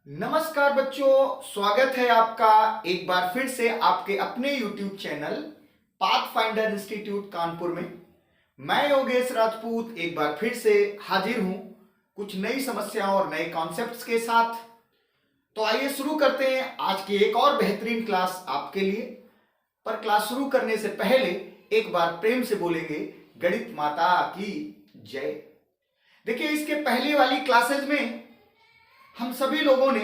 नमस्कार बच्चों, स्वागत है आपका एक बार फिर से आपके अपने YouTube channel pathfinder institute Kanpur में। मैं योगेश राजपूत एक बार फिर से हाजिर हूं कुछ नई समस्याओं और नए कॉन्सेप्ट्स के साथ। तो आइए शुरू करते हैं आज की एक और बेहतरीन क्लास आपके लिए। पर क्लास शुरू करने से पहले एक बार प्रेम से बोलेंगे गणित माता की जय। देखिए, इसके पहले वाली क्लासेज में हम सभी लोगों ने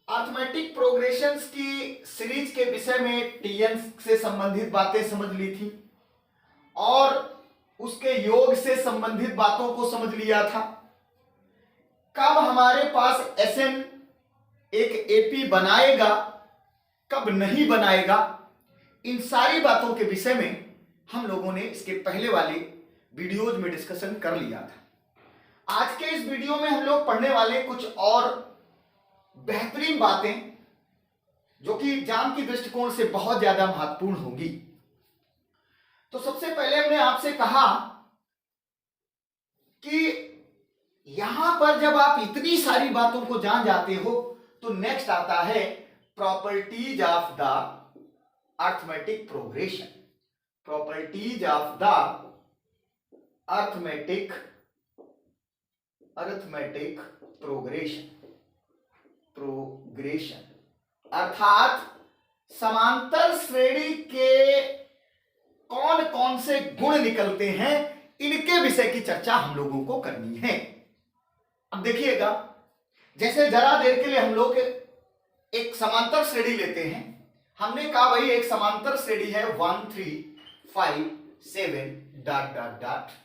अर्थमेटिक प्रोग्रेशंस की सीरीज के विषय में टीएन से संबंधित बातें समझ ली थी और उसके योग से संबंधित बातों को समझ लिया था। कब हमारे पास एसएन एक एपी बनाएगा, कब नहीं बनाएगा, इन सारी बातों के विषय में हम लोगों ने इसके पहले वाले वीडियोज में डिस्कशन कर लिया था। आज के इस वीडियो में हम लोग पढ़ने वाले कुछ और बेहतरीन बातें जो कि एग्जाम की दृष्टिकोण से बहुत ज्यादा महत्वपूर्ण होंगी। तो सबसे पहले हमने आपसे कहा कि यहां पर जब आप इतनी सारी बातों को जान जाते हो तो नेक्स्ट आता है properties of the arithmetic progression. Properties of the arithmetic progression अर्थात समांतर श्रेणी के कौन कौन से गुण निकलते हैं, इनके विषय की चर्चा हम लोगों को करनी है। अब देखिएगा, जैसे जरा देर के लिए हम लोग एक समांतर श्रेणी लेते हैं। हमने कहा भाई एक समांतर श्रेणी है 1 3 5 7 डॉट डॉट डॉट।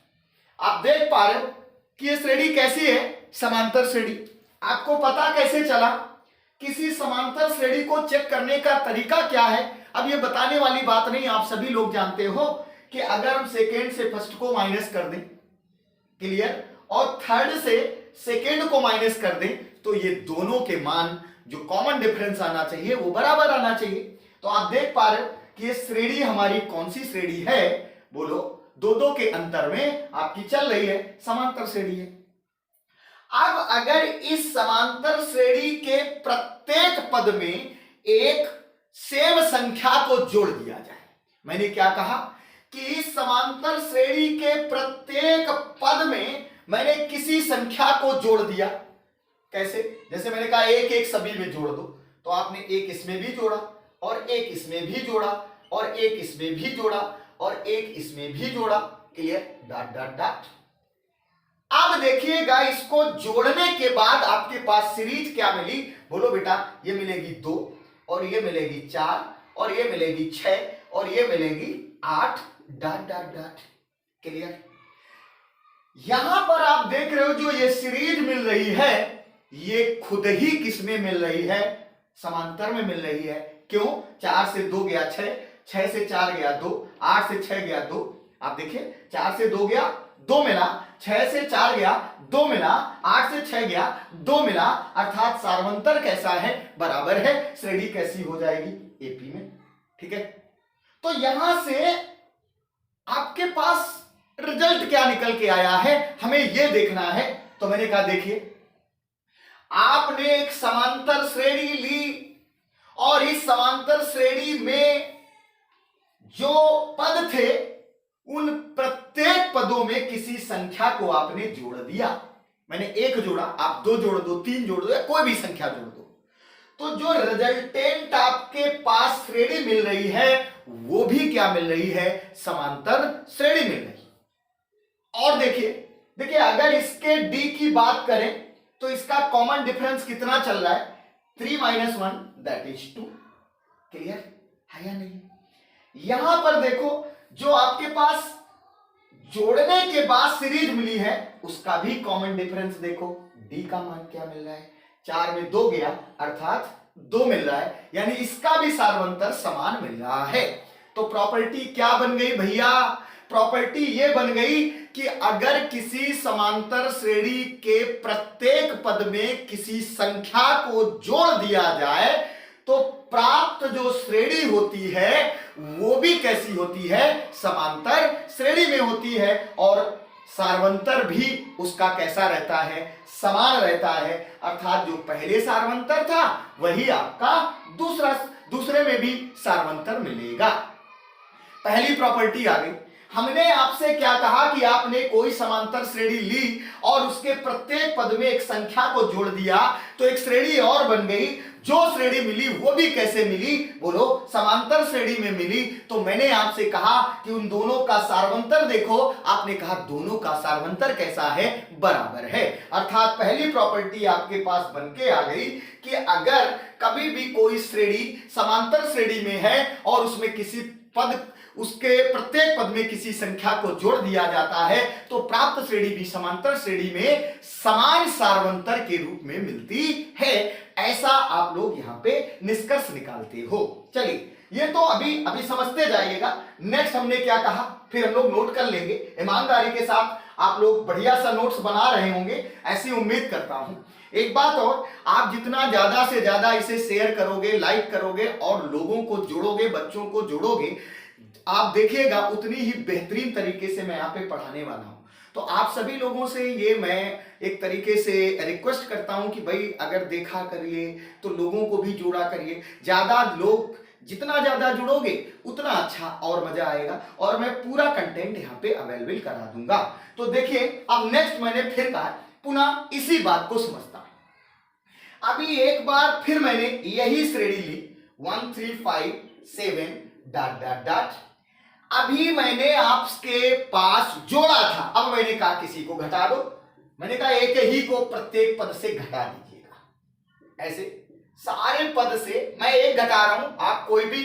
आप देख पा रहे हो कि ये श्रेणी कैसी है, समांतर श्रेणी। आपको पता कैसे चला? किसी समांतर श्रेणी को चेक करने का तरीका क्या है? अब ये बताने वाली बात नहीं, आप सभी लोग जानते हो कि अगर हम सेकेंड से फर्स्ट को माइनस कर दें, क्लियर, और थर्ड से सेकेंड को माइनस कर दें, तो ये दोनों के मान जो कॉमन डिफरेंस आना चाहिए वो बराबर आना चाहिए। तो आप देख पा रहे हो कि ये श्रेणी हमारी कौन सी श्रेणी है? बोलो, दो के अंतर में आपकी चल रही है, समांतर श्रेणी है। अब अगर इस समांतर श्रेणी के प्रत्येक पद में एक सेम संख्या को जोड़ दिया जाए। मैंने क्या कहा कि इस समांतर श्रेणी के प्रत्येक पद में मैंने किसी संख्या को जोड़ दिया। कैसे? जैसे मैंने कहा एक एक सभी में जोड़ दो, तो आपने एक इसमें भी जोड़ा और एक इसमें भी जोड़ा और एक इसमें भी जोड़ा और एक इसमें भी जोड़ा, क्लियर, डॉट डॉट डॉट। अब देखिएगा, इसको जोड़ने के बाद आपके पास सीरीज क्या मिली? बोलो बेटा, ये मिलेगी 2 और ये मिलेगी 4 और ये मिलेगी 6 और ये मिलेगी 8 डॉट डॉट डॉट, क्लियर। यहां पर आप देख रहे हो जो ये सीरीज मिल रही है, ये खुद ही किसमें मिल रही है? समांतर में मिल रही है। क्यों? 4 से 2 गया 6, 6 से 4 गया 2, 8 से 6 गया 2। आप देखिए, 4 से 2 गया 2 मिला, 6 से 4 गया 2 मिला, 8 से 6 गया 2 मिला, अर्थात सार्वंतर कैसा है? बराबर है। श्रेणी कैसी हो जाएगी? एपी में, ठीक है। तो यहां से आपके पास रिजल्ट क्या निकल के आया है, हमें यह देखना है। तो मैंने कहा देखिए, आपने एक समांतर श्रेणी ली और इस समांतर श्रेणी में जो पद थे उन प्रत्येक पदों में किसी संख्या को आपने जोड़ दिया। मैंने 1 जोड़ा, आप 2 जोड़ दो, 3 जोड़ दो या कोई भी संख्या जोड़ दो, तो जो रिजल्टेंट आपके पास श्रेणी मिल रही है वो भी क्या मिल रही है? समांतर श्रेणी मिल रही। और देखिए देखिए, अगर इसके डी की बात करें तो इसका कॉमन डिफरेंस कितना चल रहा है? 3 - 1 दैट इज 2, क्लियर है या नहीं? यहां पर देखो, जो आपके पास जोड़ने के बाद सीरीज मिली है उसका भी कॉमन डिफरेंस देखो, डी का मान क्या मिल रहा है? 4 में 2 गया अर्थात 2 मिल रहा है, यानी इसका भी सार्वंतर समान मिल रहा है। तो प्रॉपर्टी क्या बन गई भैया? प्रॉपर्टी ये बन गई कि अगर किसी समांतर श्रेणी के प्रत्येक पद में किसी संख्या को जोड़ दिया जाए तो प्राप्त जो श्रेणी होती है वो भी कैसी होती है? समांतर श्रेणी में होती है। और सार्वंतर भी उसका कैसा रहता है, समान रहता है। अर्थात जो पहले सार्वंतर था वही आपका दूसरे में भी सार्वंतर मिलेगा। पहली प्रॉपर्टी आ गई। हमने आपसे क्या कहा कि आपने कोई समांतर श्रेणी ली और उसके प्रत्येक पद में एक संख्या को जोड़ दिया तो एक श्रेणी और बन गई। जो श्रेणी मिली वो भी कैसे मिली, बोलो, समांतर श्रेणी में मिली। तो मैंने आपसे कहा कि उन दोनों का सार्वंतर देखो। आपने कहा दोनों का सार्वंतर कैसा है, बराबर है। अर्थात पहली प्रॉपर्टी आपके पास बन के आ गई कि अगर कभी भी कोई श्रेणी समांतर श्रेणी में है और उसमें किसी पद, उसके प्रत्येक पद में किसी संख्या को जोड़ दिया जाता है तो प्राप्त श्रेणी भी समांतर श्रेणी में समान सार्वंतर के रूप में मिलती है। ऐसा आप लोग यहां पे निष्कर्ष निकालते हो। चलिए, ये तो अभी समझते जाइएगा। नेक्स्ट हमने क्या कहा फिर हम लोग नोट कर लेंगे। ईमानदारी के साथ आप लोग बढ़िया सा नोट्स बना रहे होंगे, ऐसी उम्मीद करता हूं। एक बात और, आप जितना ज्यादा से ज्यादा इसे शेयर करोगे, लाइक करोगे और लोगों को जोड़ोगे, बच्चों को जोड़ोगे, आप देखिएगा उतनी ही बेहतरीन तरीके से मैं यहाँ पे पढ़ाने वाला हूं। तो आप सभी लोगों से ये मैं एक तरीके से रिक्वेस्ट करता हूं कि भाई अगर देखा करिए तो लोगों को भी जोड़ा करिए। ज्यादा लोग जितना ज्यादा जुड़ोगे उतना अच्छा और मजा आएगा और मैं पूरा कंटेंट यहाँ पे अवेलेबल करा दूंगा। तो देखिए, अब नेक्स्ट मैंने फिर कहा, पुनः इसी बात को समझता हूं। अभी एक बार फिर मैंने यही श्रेणी ली 1 3 5 7 डॉट डॉट डॉट। अभी मैंने आपके पास जोड़ा था, अब मैंने कहा किसी को घटा दो। मैंने कहा एक ही को प्रत्येक पद से घटा दीजिएगा। ऐसे सारे पद से मैं एक घटा रहा हूं, आप कोई भी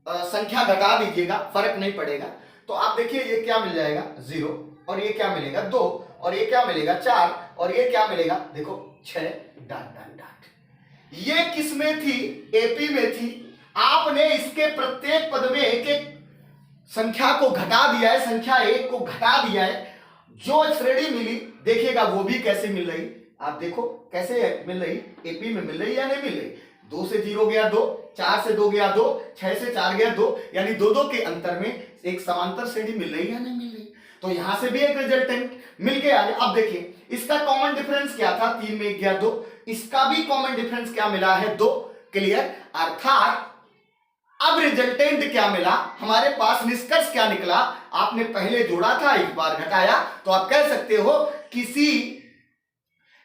संख्या घटा दीजिएगा, फर्क नहीं पड़ेगा। तो आप देखिए ये क्या मिल जाएगा 0 और ये क्या मिलेगा 2 और ये क्या मिलेगा 4 और ये क्या मिलेगा देखो 6 डॉट डॉट डॉट। ये किस में थी, एपी में थी। आपने इसके प्रत्येक पद में एक एक संख्या को घटा दिया है, संख्या 1 को घटा दिया है। जो श्रेणी मिली देखिएगा वो भी कैसे मिल रही, आप देखो कैसे मिल रही, एपी में मिल रही या नहीं मिल रही। 2 से 0 गया 2, 4 से 2 गया 2, 6 से 4 गया 2, यानी 2 के अंतर में एक समांतर श्रेणी मिल रही या नहीं मिल रही। तो यहां से भी एक रिजल्टेंट मिल के आ गया। अब देखिए इसका कॉमन डिफरेंस क्या था, 3 में 1 गया 2, इसका भी कॉमन डिफरेंस क्या मिला है 2। क्लियर। अर्थात अब रिजल्टेंट क्या मिला हमारे पास, निष्कर्ष क्या निकला, आपने पहले जोड़ा था एक बार घटाया, तो आप कह सकते हो किसी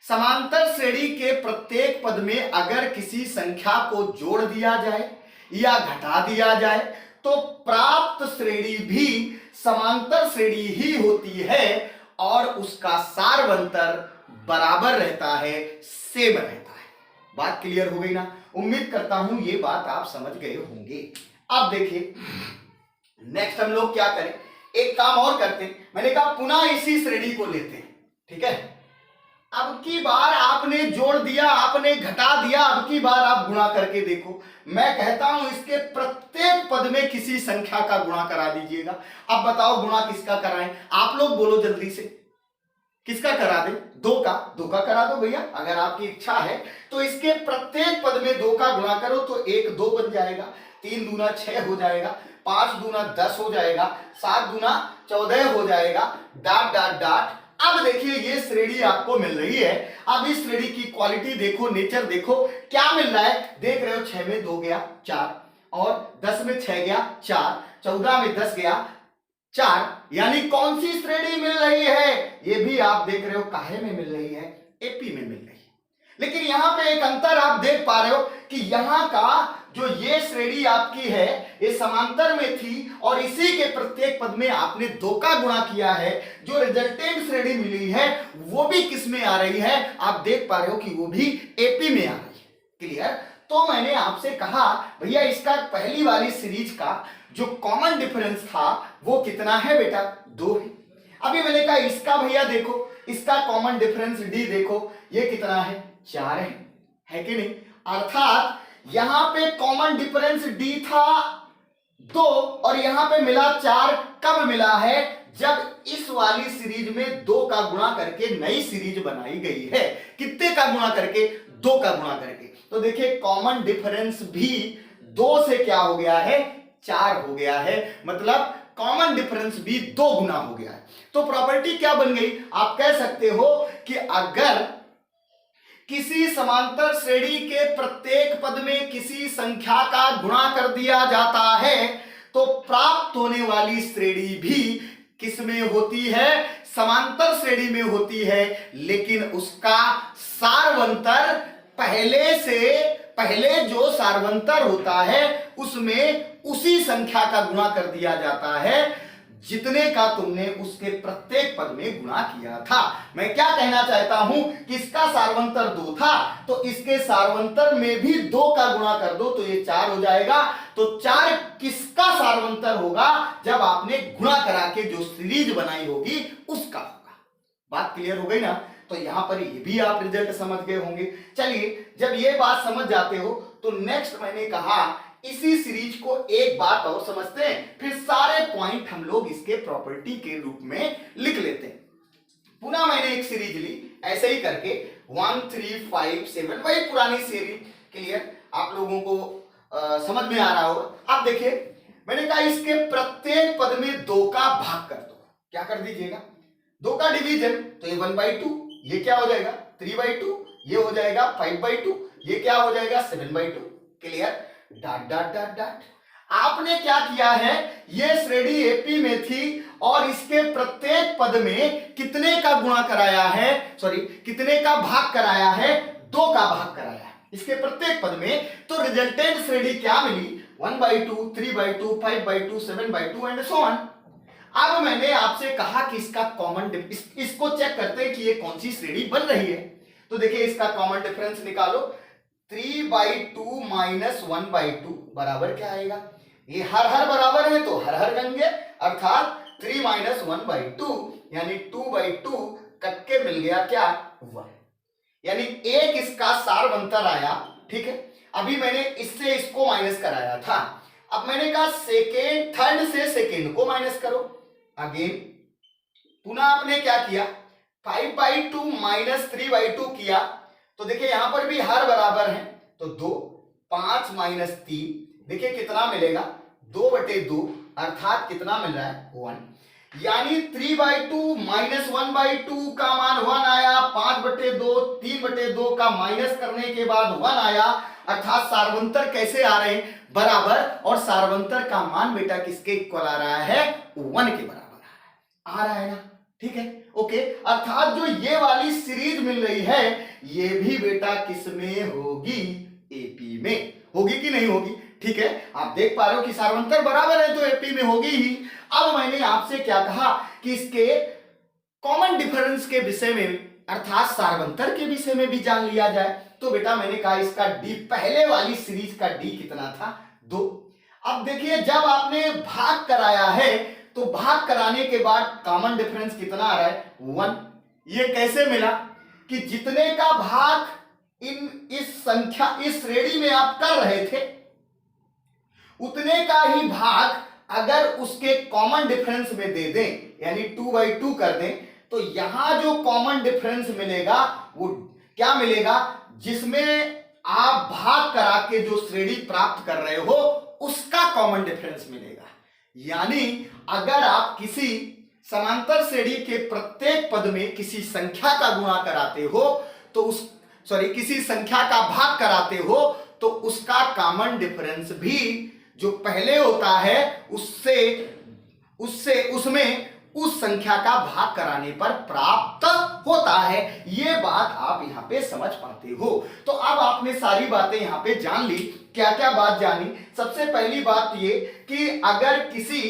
समांतर श्रेणी के प्रत्येक पद में अगर किसी संख्या को जोड़ दिया जाए या घटा दिया जाए तो प्राप्त श्रेणी भी समांतर श्रेणी ही होती है और उसका सार्वंतर बराबर रहता है, सेम रहता है। बात क्लियर हो गई ना। उम्मीद करता हूं ये बात आप समझ गए होंगे। अब देखिए नेक्स्ट हम लोग क्या करें, एक काम और करते हैं। मैंने कहा पुनः इसी श्रेणी को लेते हैं, ठीक है। अब की बार आपने जोड़ दिया, आपने घटा दिया, अब की बार आप गुणा करके देखो। मैं कहता हूं इसके प्रत्येक पद में किसी संख्या का गुणा करा दीजिएगा। अब बताओ गुणा किसका कराएं, आप लोग बोलो जल्दी से, किसका करा दे, 2 का करा दो भैया। अगर आपकी इच्छा है तो इसके प्रत्येक पद में 2 का गुणा करो तो 1 2 बन जाएगा, 3 दूना 6 हो जाएगा, 5 दूना 10 हो जाएगा, 7 दूना 14 हो जाएगा, डॉट डॉट डॉट। अब देखिए ये श्रेणी आपको मिल रही है। अब इस श्रेणी की क्वालिटी देखो, नेचर देखो, क्या मिल रहा है, देख रहे हो 6 में 2 गया 4 और 10 में 6 गया 4, 14 में 10 गया 4, यानी कौन सी श्रेणी मिल रही है, ये भी आप देख रहे हो काहे में मिल रही है, एपी में मिल रही है। लेकिन यहां पे एक अंतर आप देख पा रहे हो कि यहां का जो ये श्रेणी आपकी है ये समांतर में थी और इसी के प्रत्येक पद में आपने 2 का गुणा किया है। जो रिजल्टेंट श्रेणी मिली है वो भी किस में आ रही है, आप देख पा रहे हो कि वो भी एपी में आ रही है। क्लियर। तो मैंने आपसे कहा भैया इसका पहली वाली सीरीज का जो कॉमन डिफरेंस था वो कितना है बेटा, 2 है। अभी मैंने कहा इसका भैया देखो, इसका कॉमन डिफरेंस डी देखो, ये कितना है, 4 है कि नहीं। अर्थात यहां पे कॉमन डिफरेंस डी था 2 और यहां पे मिला 4। कब मिला है, जब इस वाली सीरीज में 2 का गुणा करके नई सीरीज बनाई गई है। कितने का गुणा करके, 2 का गुणा करके। तो देखिए कॉमन डिफरेंस भी 2 से क्या हो गया है, 4 हो गया है। मतलब कॉमन डिफरेंस भी 2 गुना हो गया है। तो प्रॉपर्टी क्या बन गई, आप कह सकते हो कि अगर किसी समांतर श्रेणी के प्रत्येक पद में किसी संख्या का गुणा कर दिया जाता है तो प्राप्त होने वाली श्रेणी भी किस में होती है, समांतर श्रेणी में होती है, लेकिन उसका सार्वंतर पहले जो सार्वंतर होता है उसमें उसी संख्या का गुणा कर दिया जाता है जितने का तुमने उसके प्रत्येक पद में गुणा किया था। मैं क्या कहना चाहता हूं कि इसका सार्वंतर 2 था तो इसके सार्वंतर में भी 2 का गुणा कर दो तो ये 4 हो जाएगा। तो 4 किसका सार्वंतर होगा, जब आपने गुणा करा के जो सीरीज बनाई होगी उसका होगा। बात क्लियर हो गई ना। तो यहां पर ये भी आप रिजल्ट समझ गए होंगे। चलिए, जब ये बात समझ जाते हो तो नेक्स्ट मैंने कहा इसी सीरीज को एक बात और समझते हैं, फिर सारे पॉइंट हम लोग इसके प्रॉपर्टी के रूप में लिख लेते हैं। पुनः मैंने एक सीरीज ली ऐसे ही करके 1 3 5 7, वही पुरानी सीरीज। क्लियर, आप लोगों को समझ में आ रहा होगा। आप देखिए, मैंने कहा इसके प्रत्येक पद में 2 का भाग कर दो। क्या कर दीजिएगा, 2 का डिवीजन, तो ये 1/2, ये क्या हो जाएगा 3/2, ये हो जाएगा 5/2, ये क्या हो जाएगा 7/2। Clear, dot dot dot dot. आपने क्या किया है, ये श्रेणी एपी में थी और इसके प्रत्येक पद में कितने का गुणा कराया है, सॉरी कितने का भाग कराया है, 2 का भाग कराया है इसके प्रत्येक पद में। तो रिजल्टेंट श्रेणी क्या मिली, 1/2, 3/2, 5/2, 7/2 एंड सो ऑन। अब मैंने आपसे कहा कि इसका कॉमन इसको चेक करते हैं कि ये कौन सी श्रेणी बन रही है। तो देखिए, इसका कॉमन डिफरेंस निकालो, 3/2 माइनस 1/2 बराबर क्या आएगा, ये हर बराबर है तो हर गंगे, अर्थात 3 माइनस 1/2 यानी 2/2 कट के मिल गया क्या 1, यानी एक इसका सार्वंतर आया। ठीक है, अभी मैंने इससे इसको माइनस कराया था, अब मैंने कहा सेकेंड थर्ड से सेकेंड को माइनस करो। अगेन पुनः आपने क्या किया, 5/2 माइनस 3/2 किया तो देखिए यहां पर भी हर बराबर है तो 2, 5 माइनस 3, देखिए कितना मिलेगा 2/2, अर्थात कितना मिल रहा है 1, यानी 3/2 माइनस 1/2 का मान 1 आया, 5/2 3/2 का माइनस करने के बाद 1 आया, अर्थात सार्वंतर कैसे आ रहे हैं बराबर, और सार्वंतर का मान बेटा किसके इक्वल आ रहा है 1 के बराबर आ रहा है ना। ठीक है, ओके, अर्थात जो ये वाली सीरीज मिल रही है ये भी बेटा किस में होगी, एपी में होगी कि नहीं होगी। ठीक है, आप देख पा रहे हो कि सार्वंतर बराबर है तो एपी में होगी ही। अब मैंने आपसे क्या कहा कि इसके कॉमन डिफरेंस के विषय में अर्थात सार्वंतर के विषय में भी जान लिया जाए। तो बेटा मैंने कहा इसका डी, पहले वाली सीरीज का डी कितना था 2। अब देखिए, जब आपने भाग कराया है तो भाग कराने के बाद कॉमन डिफरेंस कितना आ रहा है 1। ये कैसे मिला कि जितने का भाग इस श्रेणी में आप कर रहे थे उतने का ही भाग अगर उसके कॉमन डिफरेंस में दे दें यानी 2/2 कर दें तो यहां जो कॉमन डिफरेंस मिलेगा वो क्या मिलेगा, जिसमें आप भाग करा के जो श्रेणी प्राप्त कर रहे हो उसका कॉमन डिफरेंस मिलेगा। यानी अगर आप किसी समांतर श्रेणी के प्रत्येक पद में किसी संख्या का गुणा कराते हो तो किसी संख्या का भाग कराते हो तो उसका कॉमन डिफरेंस भी जो पहले होता है उसमें उस संख्या का भाग कराने पर प्राप्त होता है। ये बात आप यहां पे समझ पाते हो। तो अब आपने सारी बातें यहां पे जान ली। क्या क्या बात जानी, सबसे पहली बात ये कि अगर किसी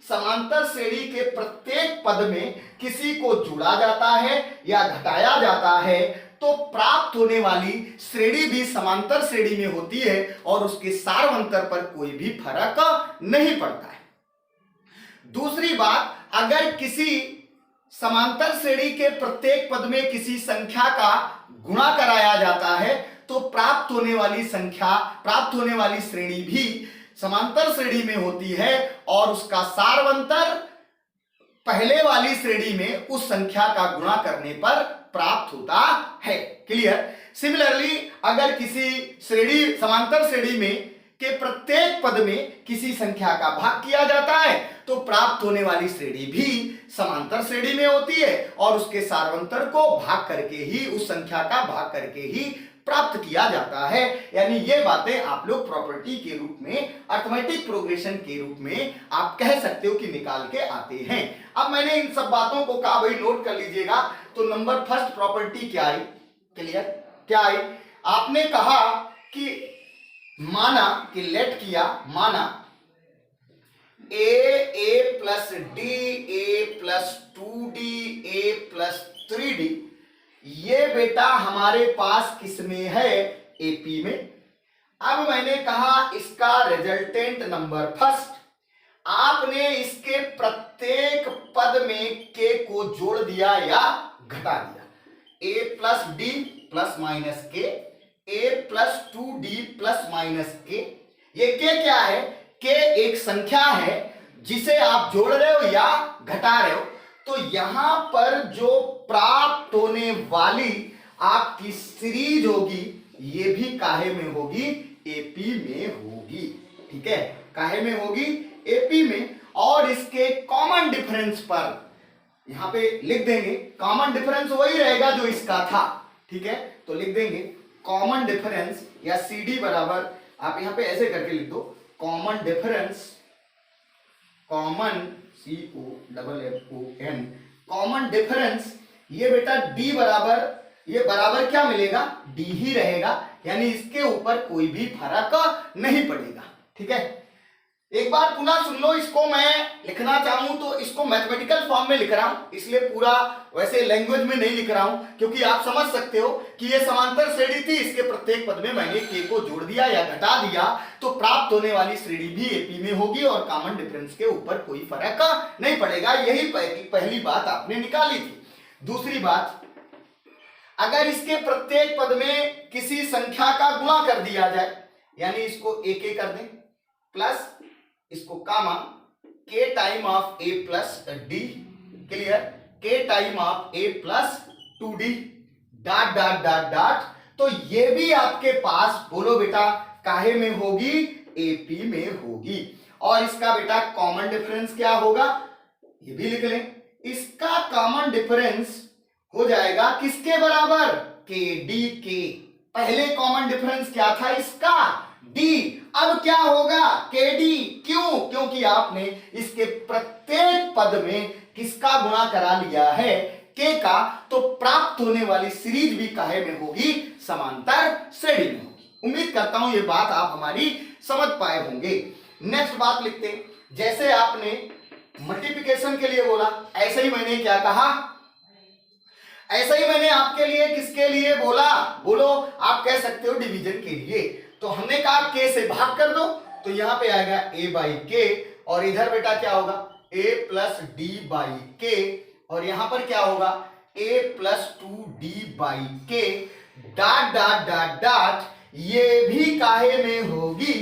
समांतर श्रेणी के प्रत्येक पद में किसी को जोड़ा जाता है या घटाया जाता है तो प्राप्त होने वाली श्रेणी भी समांतर श्रेणी में होती है और उसके सार्वंतर पर कोई भी फर्क नहीं पड़ता है। दूसरी बात, अगर किसी समांतर श्रेणी के प्रत्येक पद में किसी संख्या का गुणा कराया जाता है तो प्राप्त होने वाली श्रेणी भी समांतर श्रेणी में होती है और उसका सार्वंतर पहले वाली श्रेणी में उस संख्या का गुणा करने पर प्राप्त होता है। क्लियर। सिमिलरली अगर किसी समांतर श्रेणी में के प्रत्येक पद में किसी संख्या का भाग किया जाता है तो प्राप्त होने वाली श्रेणी भी समांतर श्रेणी में होती है और उसके सार्वंतर को भाग करके ही, उस संख्या का भाग करके ही प्राप्त किया जाता है। यानी ये बातें आप लोग प्रॉपर्टी के रूप में, अर्थमेटिक प्रोग्रेशन के रूप में आप कह सकते हो कि निकाल के आते हैं। अब मैंने इन सब बातों को कहा, भाई नोट कर लीजिएगा। तो नंबर फर्स्ट प्रॉपर्टी क्या आई? क्लियर? क्या आई? आपने कहा कि माना कि लेट किया, माना ए प्लस डी, ए प्लस 2d, ए प्लस 3d, ये बेटा हमारे पास किसमें है? एपी में। अब मैंने कहा इसका रिजल्टेंट नंबर फर्स्ट, आपने इसके प्रत्येक पद में के को जोड़ दिया या घटा दिया। ए प्लस डी प्लस माइनस के, ए प्लस 2d प्लस माइनस के। ये के क्या है? के एक संख्या है जिसे आप जोड़ रहे हो या घटा रहे हो। तो यहां पर जो प्राप्त होने वाली आपकी सीरीज होगी ये भी काहे में होगी? एपी में होगी। ठीक है, काहे में होगी? एपी में। और इसके कॉमन डिफरेंस पर यहां पे लिख देंगे, कॉमन डिफरेंस वही रहेगा जो इसका था। ठीक है, तो लिख देंगे कॉमन डिफरेंस या सीडी बराबर, आप यहां पे ऐसे करके लिख दो, common difference, common COFFON, common difference. ये बेटा डी बराबर, ये बराबर क्या मिलेगा? डी ही रहेगा, यानी इसके ऊपर कोई भी फर्क नहीं पड़ेगा। ठीक है, एक बार पुनः सुन लो। इसको मैं लिखना चाहूं तो इसको मैथमेटिकल फॉर्म में लिख रहा हूं, इसलिए पूरा वैसे लैंग्वेज में नहीं लिख रहा हूं, क्योंकि आप समझ सकते हो कि ये समांतर श्रेणी थी, इसके प्रत्येक पद में मैंने के को जोड़ दिया या घटा दिया तो प्राप्त होने वाली श्रेणी भी एपी में होगी और कॉमन डिफरेंस के ऊपर कोई फर्क नहीं पड़ेगा। यही पहली बात आपने निकाली थी। दूसरी बात, अगर इसके प्रत्येक पद में किसी संख्या का गुणा कर दिया जाए, यानी इसको एक कर दें प्लस इसको comma K time of A plus D, clear, K time of A plus 2d dot dot dot dot, तो ये भी आपके पास बोलो बेटा काहे में होगी? एपी में होगी। और इसका बेटा कॉमन डिफरेंस क्या होगा? ये भी लिख लें, इसका कॉमन डिफरेंस हो जाएगा किसके बराबर? के डी के। पहले कॉमन डिफरेंस क्या था इसका? डी। अब क्या होगा? के डी। क्यों? क्योंकि आपने इसके प्रत्येक पद में किसका गुणा करा लिया है? के का। तो प्राप्त होने वाली सीरीज भी काहे में होगी? समांतर श्रेणी में होगी। उम्मीद करता हूं ये बात आप हमारी समझ पाए होंगे। नेक्स्ट बात लिखते हैं, जैसे आपने मल्टीप्लिकेशन के लिए बोला, ऐसे ही मैंने क्या कहा? ऐसा ही मैंने आपके लिए किसके लिए बोला? बोलो, आप कह सकते हो डिवीजन के लिए। तो हमने कहा के से भाग कर दो, तो यहां पे आएगा ए बाई के, और इधर बेटा क्या होगा? ए प्लस डी बाई के, और यहां पर क्या होगा? ए प्लस 2d बाई के डॉट डॉट डॉट डॉट, ये भी काहे में होगी?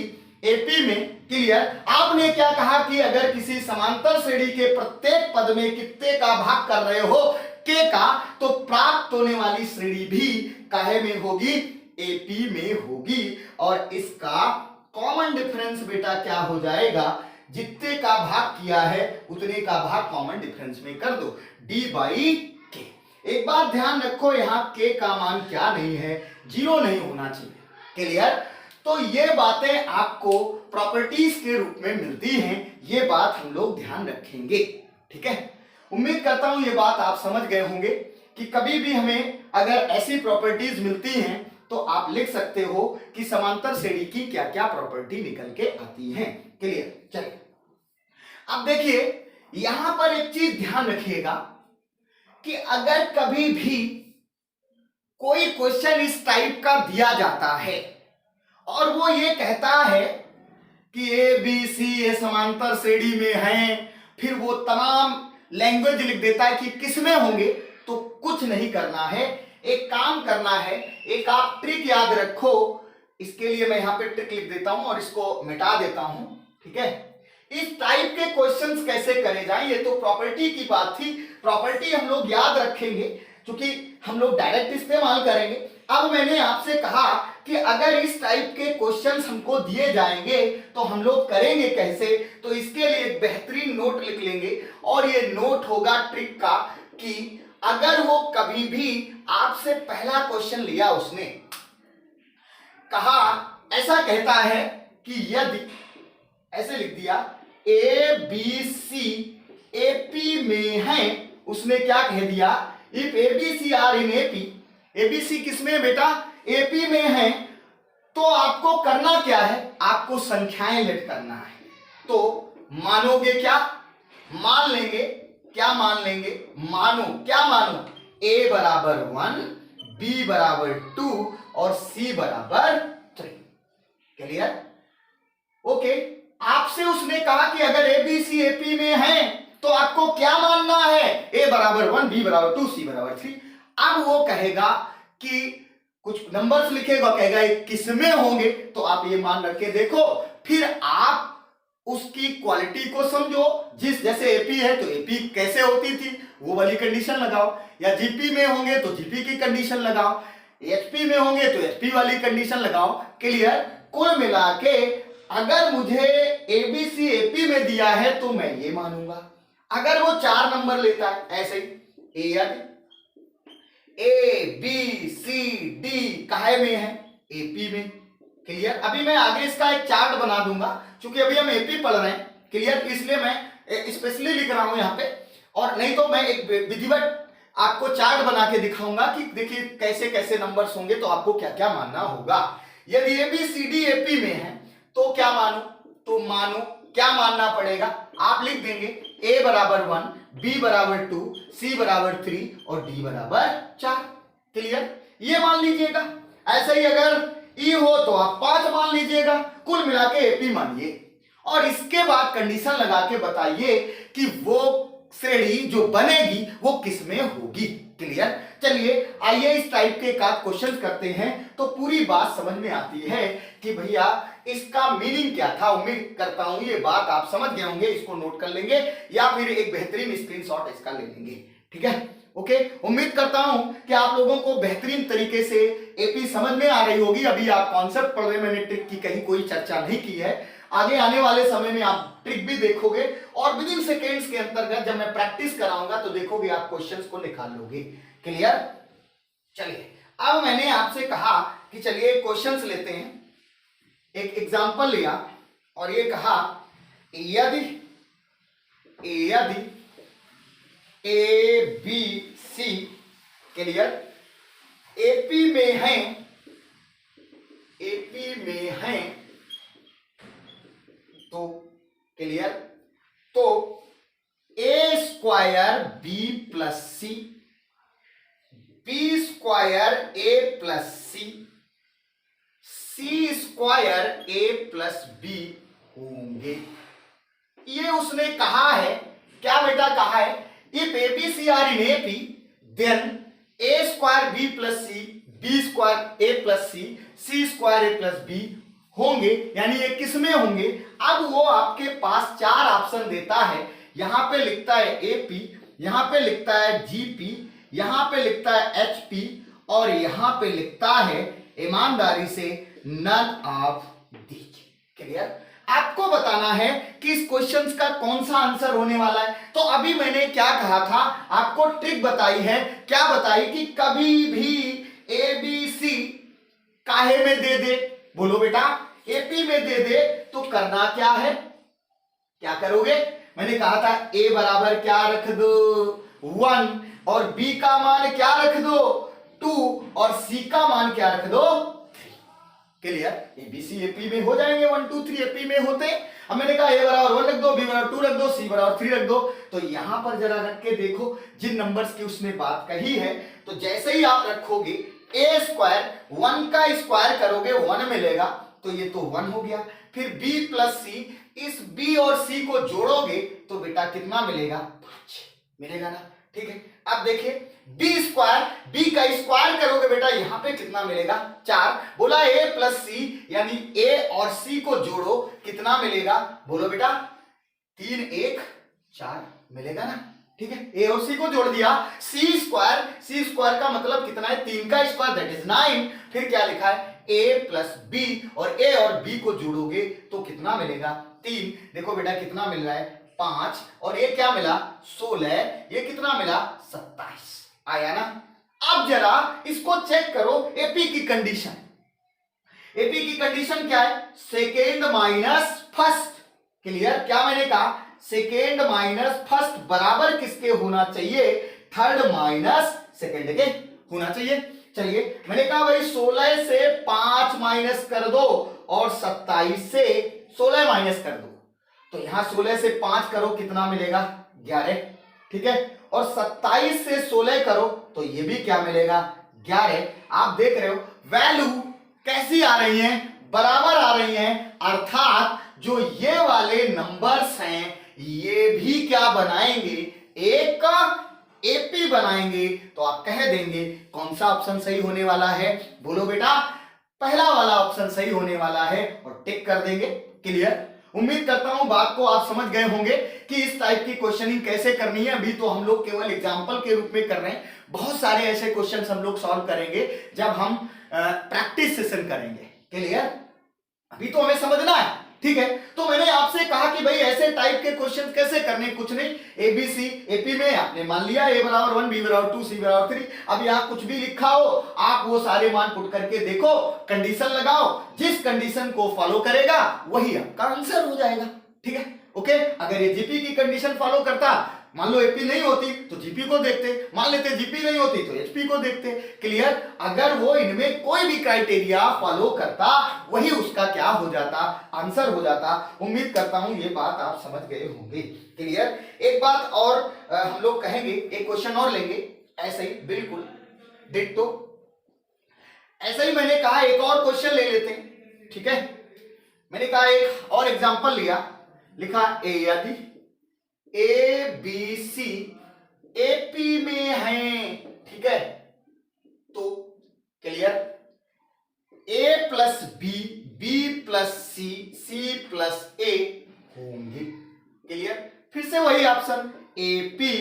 एपी में। क्लियर? आपने क्या कहा कि अगर किसी समांतर श्रेणी के प्रत्येक पद में कितने का भाग कर रहे हो? के का, तो प्राप्त होने वाली श्रेणी भी काहे में होगी? एपी में होगी। और इसका कॉमन डिफरेंस बेटा क्या हो जाएगा? जितने का भाग किया है उतने का भाग कॉमन डिफरेंस में कर दो, डी बाई के। एक बात ध्यान रखो, यहां के का मान क्या नहीं है? 0 नहीं होना चाहिए। क्लियर? तो ये बातें आपको प्रॉपर्टीज के रूप में मिलती हैं, ये बात हम लोग ध्यान रखेंगे। ठीक है, उम्मीद करता हूं ये बात आप समझ गए होंगे कि कभी भी हमें अगर ऐसी प्रॉपर्टीज मिलती हैं तो आप लिख सकते हो कि समांतर श्रेणी की क्या क्या प्रॉपर्टी निकल के आती हैं। क्लियर? चलिए, अब देखिए यहां पर एक चीज ध्यान रखिएगा कि अगर कभी भी कोई क्वेश्चन इस टाइप का दिया जाता है और वो ये कहता है कि ए बी सी ये समांतर श्रेणी में हैं, फिर वो तमाम लैंग्वेज लिख देता है कि किसमें होंगे, तो कुछ नहीं करना है, एक काम करना है, एक आप ट्रिक याद रखो। इसके लिए मैं यहां पे ट्रिक लिख देता हूं और इसको मिटा देता हूं। ठीक है, इस टाइप के क्वेश्चंस कैसे करे जाएं, ये तो प्रॉपर्टी की बात थी। प्रॉपर्टी हम लोग याद रखेंगे क्योंकि हम लोग डायरेक्ट इस्तेमाल करेंगे, अब मैंने आपसे कहा कि अगर इस टाइप के क्वेश्चंस हमको दिए जाएंगे तो हम लोग करेंगे कैसे, तो इसके लिए एक बेहतरीन नोट लिख लेंगे और ये नोट होगा ट्रिक का कि अगर वो कभी भी आपसे पहला क्वेश्चन लिया, उसने कहा, ऐसा कहता है कि यदि, ऐसे लिख दिया, ए बी सी एपी में है, उसने क्या कह दिया, if ABC are in AP, ABC किसमें है बेटा, एपी में है, तो आपको करना क्या है, आपको संख्याएं लेट करना है। तो मानोगे क्या, मान लेंगे, क्या मान लेंगे, मानो, क्या मानो, ए बराबर 1, बी बराबर 2 और सी बराबर 3। क्लियर? ओके, आपसे उसने कहा कि अगर एबीसी एपी में है तो आपको क्या मानना है, ए बराबर 1, बी बराबर 2, सी बराबर 3। अब वो कहेगा कि कुछ नंबर्स लिखेगा, कहेगा ये किसमें होंगे, तो आप ये मान रख के देखो, फिर आप उसकी क्वालिटी को समझो। जिस जैसे एपी है तो एपी कैसे होती थी वो वाली कंडीशन लगाओ, या जीपी में होंगे तो जीपी की कंडीशन लगाओ, एचपी में होंगे तो एचपी वाली कंडीशन लगाओ। क्लियर? कुल मिला के अगर मुझे एबीसी एपी में दिया है तो मैं ये मानूंगा। अगर वो 4 नंबर लेता है, ऐसे ही ए बी सी डी काहे में है, एपी में। क्लियर? अभी मैं आगे इसका एक चार्ट बना दूंगा, क्योंकि अभी हम एपी पढ़ रहे हैं। क्लियर? इसलिए मैं स्पेशली लिख रहा हूं यहां पे, और नहीं तो मैं एक विधिवत आपको चार्ट बना के दिखाऊंगा कि देखिए कैसे कैसे नंबर्स होंगे, तो आपको क्या क्या मानना होगा। यदि एबीसीडी एपी में है तो क्या मानो, तो मानो क्या मानना पड़ेगा, आप लिख देंगे ए बराबर 1, बी बराबर 2, सी बराबर 3 और डी बराबर 4। क्लियर? ये मान लीजिएगा। ऐसे ही अगर ई हो तो आप 5 मान लीजिएगा। कुल मिला के एपी मानिए, और इसके बाद कंडीशन लगा के बताइए कि वो श्रेणी जो बनेगी वो किसमें होगी। क्लियर? चलिए आइए इस टाइप के एक आध क्वेश्चन करते हैं तो पूरी बात समझ में आती है कि भैया इसका मीनिंग क्या था। उम्मीद करता हूं ये बात आप समझ गए होंगे, इसको नोट कर लेंगे या फिर एक बेहतरीन स्क्रीनशॉट इसका ले लेंगे। ठीक है? ओके, उम्मीद करता हूं कि आप लोगों को बेहतरीन तरीके से एपी समझ में आ रही होगी। अभी आप कॉन्सेप्ट पढ़ रहे, मैंने ट्रिक की कहीं कोई चर्चा नहीं की है। आगे आने वाले समय में आप ट्रिक भी देखोगे और विद इन सेकेंड्स के अंतर्गत जब मैं प्रैक्टिस कराऊंगा तो देखोगे आप क्वेश्चंस को निकाल लोगे। क्लियर? चलिए अब मैंने आपसे कहा कि चलिए क्वेश्चंस लेते हैं। एक एग्जांपल लिया और ये कहा यदि A B C, clear, AP में है, एपी में है, तो क्लियर, तो A square B plus C, B square A plus C, C square A plus B होंगे। ये उसने कहा है, क्या बेटा कहा है, if ABC are in AP then A square B plus C, B square A plus C, C square A plus B होंगे, यानी ये किसमें होंगे। अब वो आपके पास 4 ऑप्शन देता है, यहां पे लिखता है एपी, यहां पे लिखता है जीपी, यहां पे लिखता है एचपी और यहां पे लिखता है ईमानदारी से नन ऑफ दीज। क्लियर? आपको बताना है कि इस क्वेश्चन का कौन सा आंसर होने वाला है। तो अभी मैंने क्या कहा था, आपको ट्रिक बताई है, क्या बताई कि कभी भी एबीसी काहे में दे दे, बोलो बेटा, एपी में दे दे तो करना क्या है, क्या करोगे। मैंने कहा था ए बराबर क्या रख दो 1 और बी का मान क्या रख दो 2 और सी का मान क्या रख दो 3। क्लियर? एबीसी एपी में हो जाएंगे, 1 2 3 एपी में होते। अब मैंने कहा ए बराबर 1 रख दो, बी बराबर 2 रख दो, सी बराबर 3 रख दो। तो यहां पर जरा रख के देखो जिन नंबर्स की उसने बात कही है, तो जैसे ही आप रखोगे ए स्क्वायर 1 का स्क्वायर करोगे 1 मिलेगा, तो ये तो 1 हो गया। फिर b प्लस सी, इस b और c को जोड़ोगे तो बेटा कितना मिलेगा 5 मिलेगा ना। ठीक है, अब देखिए b स्क्वायर, b का स्क्वायर करोगे बेटा यहां पे कितना मिलेगा 4। बोला a प्लस सी यानी a और c को जोड़ो कितना मिलेगा, बोलो बेटा 3 1 4 मिलेगा ना। ठीक है, ए और सी को जोड़ दिया, सी स्क्वायर का मतलब कितना है, 3 का स्क्वायर दैट इज 9। फिर क्या लिखा है, ए प्लस बी, और ए और बी को जोड़ोगे तो कितना मिलेगा, 3। देखो बेटा कितना मिल रहा है, 5, और ये क्या मिला 16, ये कितना मिला 27, आया ना। अब जरा इसको चेक करो, एपी की कंडीशन, एपी की कंडीशन क्या है, सेकेंड माइनस फर्स्ट। क्लियर, क्या मैंने कहा, सेकेंड माइनस फर्स्ट बराबर किसके होना चाहिए, थर्ड माइनस सेकेंड के होना चाहिए। चलिए मैंने कहा भाई 16 से 5 माइनस कर दो और 27 से 16 माइनस कर दो, तो यहां 16 से 5 करो कितना मिलेगा 11, ठीक है, और 27 से 16 करो तो ये भी क्या मिलेगा 11। आप देख रहे हो वैल्यू कैसी आ रही है, बराबर आ रही है, अर्थात जो ये वाले नंबर्स हैं ये भी क्या बनाएंगे, एक का एपी बनाएंगे। तो आप कह देंगे कौन सा ऑप्शन सही होने वाला है, बोलो बेटा पहला वाला ऑप्शन सही होने वाला है, और टिक कर देंगे। क्लियर, उम्मीद करता हूं बात को आप समझ गए होंगे कि इस टाइप की क्वेश्चनिंग कैसे करनी है। अभी तो हम लोग केवल एग्जांपल के रूप में कर रहे हैं, बहुत सारे ऐसे क्वेश्चंस हम लोग सॉल्व करेंगे जब हम प्रैक्टिस सेशन करेंगे। क्लियर, अभी तो हमें समझना है, ठीक है। तो मैंने आपसे कहा कि भाई ऐसे टाइप के क्वेश्चन कैसे करने, कुछ नहीं, एबीसी एपी में आपने मान लिया ए बराबर 1, बी बराबर 2, सी बराबर 3। अब यहाँ कुछ भी लिखा हो आप वो सारे मान पुट करके देखो, कंडीशन लगाओ, जिस कंडीशन को फॉलो करेगा वही आपका आंसर हो जाएगा, ठीक है। ओके, अगर ये जीपी की कंडीशन फॉलो करता, मान लो एपी नहीं होती तो जीपी को देखते, मान लेते जीपी नहीं होती तो एचपी को देखते। क्लियर, अगर वो इनमें कोई भी क्राइटेरिया फॉलो करता वही उसका क्या हो जाता, आंसर हो जाता। उम्मीद करता हूं ये बात आप समझ गए होंगे। क्लियर, एक बात और हम लोग कहेंगे, एक क्वेश्चन और लेंगे ऐसे ही बिल्कुल डिट्टो, ऐसा ही मैंने कहा एक और क्वेश्चन ले लेते हैं, ठीक है। मैंने कहा एक और एग्जांपल लिया, लिखा ए यदि ए बी सी एपी में है, ठीक है, तो clear A plus B, B plus C, C plus ए होंगे। क्लियर, फिर से वही ऑप्शन एपी,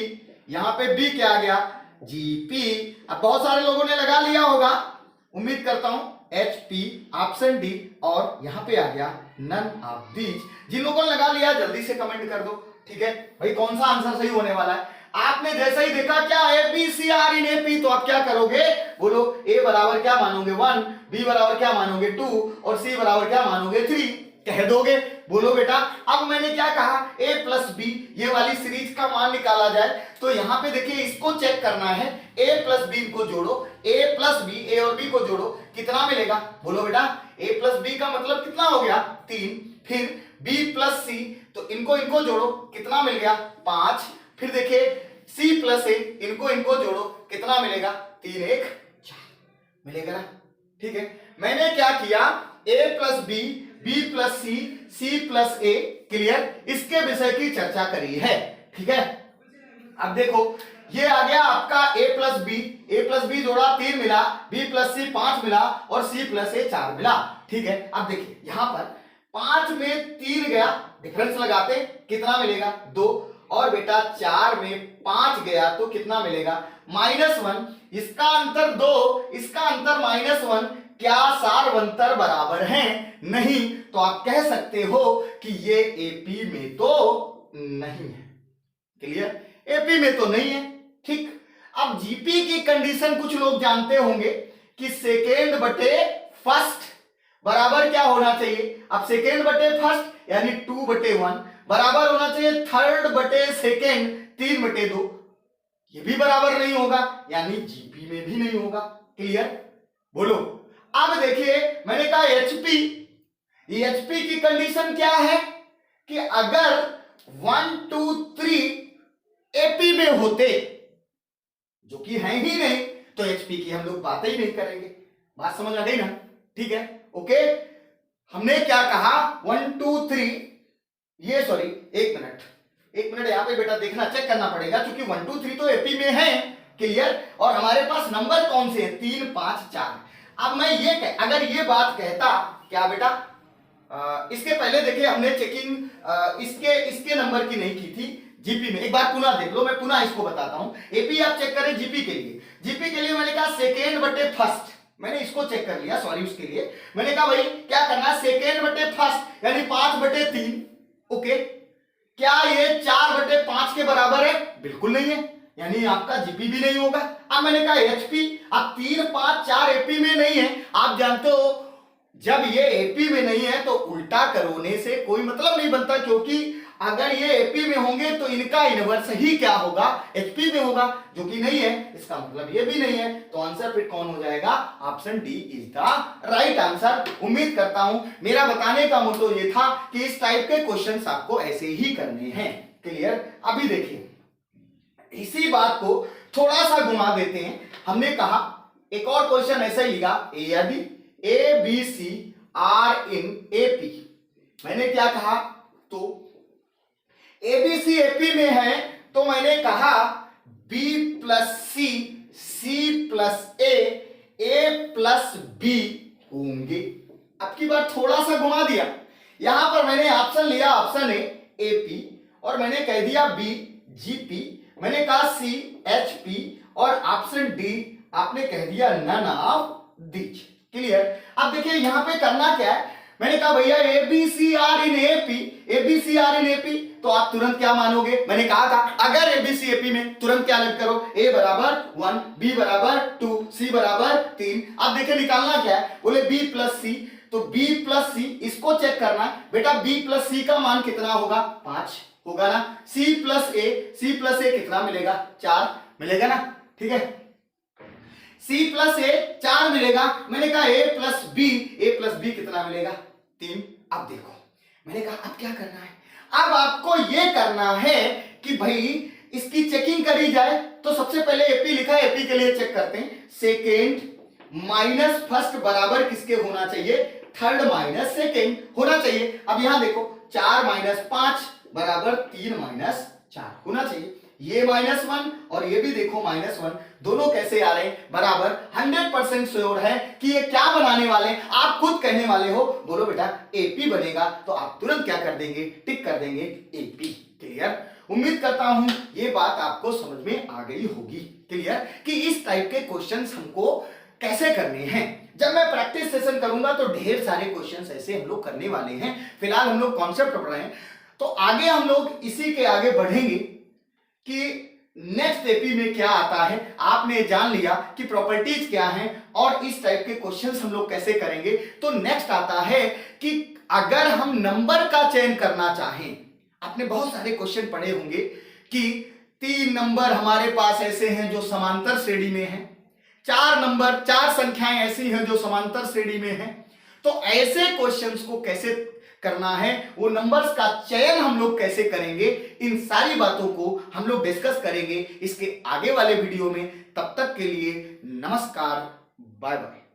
यहां पे बी क्या आ गया जीपी। अब बहुत सारे लोगों ने लगा लिया होगा, उम्मीद करता हूं HP ऑप्शन डी, और यहां पे आ गया नन ऑफ दीज। जिन लोगों ने लगा लिया जल्दी से कमेंट कर दो, ठीक है भाई कौन सा आंसर सही होने वाला है। आपने जैसा ही देखा क्या A B C are in AP, तो आप क्या करोगे, बोलो ए बराबर क्या मानोगे 1, बी बराबर क्या मानोगे 2, और सी बराबर क्या मानोगे 3, कह दोगे। बोलो बेटा, अब मैंने क्या कहा a प्लस बी, ये वाली सीरीज का मान निकाला जाए, तो यहां पे देखिए इसको चेक करना है, a प्लस बी को जोड़ो, a प्लस बी, ए और बी को जोड़ो कितना मिलेगा, बोलो बेटा a प्लस बी का मतलब कितना हो गया 3, फिर b प्लस सी, तो इनको इनको जोड़ो कितना मिल गया 5, फिर देखिए c प्लस ए, इनको इनको जोड़ो कितना मिलेगा 3 1 4 मिलेगा ना, ठीक है। मैंने क्या किया a plus B, B plus C, C plus A, clear, इसके विषय की चर्चा करी है, ठीक है। अब देखो ये आ गया आपका a प्लस बी जोड़ा 3 मिला, b प्लस सी 5 मिला, और c प्लस ए 4 मिला, ठीक है। अब देखिए यहां पर 5 में 3 गया, डिफरेंस लगाते कितना मिलेगा 2, और बेटा 4 में 5 गया तो कितना मिलेगा -1, इसका अंतर 2, इसका अंतर -1, क्या सारवंतर बराबर हैं? नहीं, तो आप कह सकते हो कि ये एपी में तो नहीं है। क्लियर, एपी में तो नहीं है, ठीक। अब जीपी की कंडीशन कुछ लोग जानते होंगे कि सेकेंड बटे फर्स्ट बराबर क्या होना चाहिए। अब सेकेंड बटे फर्स्ट यानी 2/1 बराबर होना चाहिए थर्ड बटे सेकेंड 3/2, ये भी बराबर नहीं होगा, यानी जीपी में भी नहीं होगा। क्लियर, बोलो। अब देखिए मैंने कहा एचपी, एचपी की कंडीशन क्या है कि अगर 1 2 3 एपी में होते, जो कि है ही नहीं, तो एचपी की हम लोग बातें ही नहीं करेंगे। बात समझ आ गई ना, ठीक है, ओके। हमने क्या कहा 1 2 3, ये सॉरी एक मिनट यहां पे बेटा देखना, चेक करना पड़ेगा, क्योंकि 1 2 3 तो एपी में है, क्लियर, और हमारे पास नंबर कौन से हैं 3 5 4। अब मैं ये अगर ये बात कहता क्या बेटा, इसके पहले देखिए हमने चेकिंग इसके नंबर की नहीं की थी, जीपी में एक बार पुनः देख लो, मैं पुनः इसको बताता हूं। एपी आप चेक करें जीपी के लिए, जीपी के लिए मैंने कहा सेकेंड बटे फर्स्ट, मैंने इसको चेक कर लिया, सॉरी उसके लिए मैंने कहा भाई क्या करना है, सेकेंड बटे फर्स्ट यानी 5/3। ओके, क्या ये 4/5 के बराबर है? बिल्कुल नहीं है, यानी आपका जीपी भी नहीं होगा। अब मैंने कहा एचपी, अब 3, 5, 4 एपी में नहीं है। आप जानते हो जब ये एपी में नहीं है तो उल्टा करने से कोई मतलब नहीं बनता, क्योंकि अगर ये एपी में होंगे तो इनका इनवर्स ही क्या होगा, एचपी में होगा, जो कि नहीं है, इसका मतलब ये भी नहीं है। तो आंसर फिर कौन हो जाएगा? Option D is the right answer. उम्मीद करता हूं मेरा बताने का मोटो ये था कि इस टाइप के क्वेश्चंस आपको ऐसे ही करने हैं। क्लियर? अभी देखिए इसी बात को थोड़ा सा घुमा देते हैं। हमने कहा एक और क्वेश्चन ऐसा ही लिखा, यदि A B C are in AP, मैंने क्या कहा, तो एबीसी एपी में है तो मैंने कहा B plus C, C plus ए प्लस बी होंगे। अब की बार थोड़ा सा घुमा दिया, यहां पर मैंने ऑप्शन लिया, ऑप्शन ए एपी, और मैंने कह दिया बी जीपी, मैंने कहा सी एचपी, और ऑप्शन डी आपने कह दिया नन ऑफ दीज। क्लियर? अब देखिए यहां पे करना क्या है, मैंने कहा भैया एबीसीआर इन एपी, एबीसीआर इन एपी, तो आप तुरंत क्या मानोगे, मैंने कहा था अगर एबीसी एपी में तुरंत क्या लग करो, ए बराबर 1, बी बराबर 2, सी बराबर 3। अब देखिए निकालना क्या है, बोले बी प्लस सी, तो बी प्लस सी इसको चेक करना है बेटा, बी प्लस सी का मान कितना होगा, 5 होगा ना। सी प्लस ए कितना मिलेगा, 4 मिलेगा ना, ठीक है। C प्लस ए 4 मिलेगा, मैंने कहा ए प्लस बी कितना मिलेगा, 3। अब देखो मैंने कहा अब क्या करना है, अब आपको ये करना है कि भाई इसकी चेकिंग करी जाए। तो सबसे पहले एपी लिखा है, एपी के लिए चेक करते हैं, सेकेंड माइनस फर्स्ट बराबर किसके होना चाहिए, थर्ड माइनस सेकेंड होना चाहिए। अब यहां देखो 4 माइनस 5 बराबर 3 माइनस 4 होना चाहिए। ये -1 और ये भी देखो -1, दोनों कैसे आ रहे हैं, बराबर। 100% श्योर है कि ये क्या बनाने वाले हैं, आप खुद कहने वाले हो, बोलो बेटा एपी बनेगा, तो आप तुरंत क्या कर देंगे, टिक कर देंगे एपी। क्लियर? उम्मीद करता हूं ये बात आपको समझ में आ गई होगी। क्लियर? कि इस टाइप के क्वेश्चंस हमको कैसे करने हैं। जब मैं प्रैक्टिस सेशन करूंगा तो ढेर सारे क्वेश्चंस ऐसे हम लोग करने वाले हैं। फिलहाल हम लोग कॉन्सेप्ट पढ़ रहे हैं, तो आगे हम लोग इसी के आगे बढ़ेंगे कि नेक्स्ट एपी में क्या आता है। आपने जान लिया कि प्रॉपर्टीज क्या हैं और इस टाइप के क्वेश्चंस हम लोग कैसे करेंगे। तो नेक्स्ट आता है कि अगर हम नंबर का चयन करना चाहें, आपने बहुत सारे क्वेश्चन पढ़े होंगे कि 3 नंबर हमारे पास ऐसे हैं जो समांतर श्रेणी में हैं, 4 संख्याएं ऐसी हैं जो समांतर श्रेणी में हैं। तो ऐसे क्वेश्चंस को कैसे करना है, वो नंबर्स का चयन हम लोग कैसे करेंगे, इन सारी बातों को हम लोग डिस्कस करेंगे इसके आगे वाले वीडियो में। तब तक के लिए नमस्कार, बाय बाय।